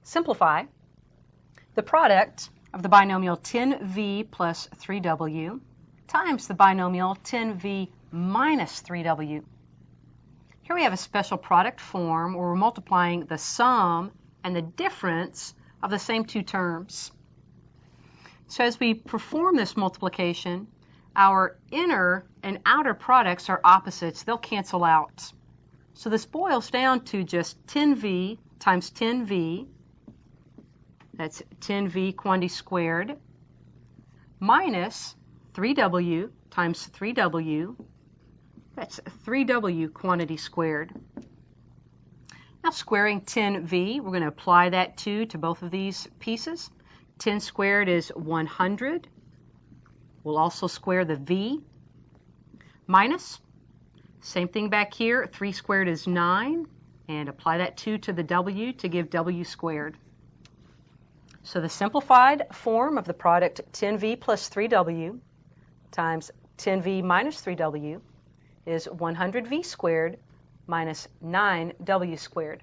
simplify the product of the binomial 10v plus 3w times the binomial 10v minus 3w. Here we have a special product form where we're multiplying the sum and the difference of the same two terms. So as we perform this multiplication, our inner and outer products are opposites. They'll cancel out. So this boils down to just 10v times 10v, that's 10v quantity squared, minus 3w times 3w, that's 3w quantity squared. Now squaring 10v, we're going to apply that 2 to both of these pieces. 10 squared is 100. We'll also square the v. Minus, same thing back here, 3 squared is 9. And apply that 2 to the w to give w squared. So the simplified form of the product 10v plus 3w times 10v minus 3w is 100v squared minus 9w squared.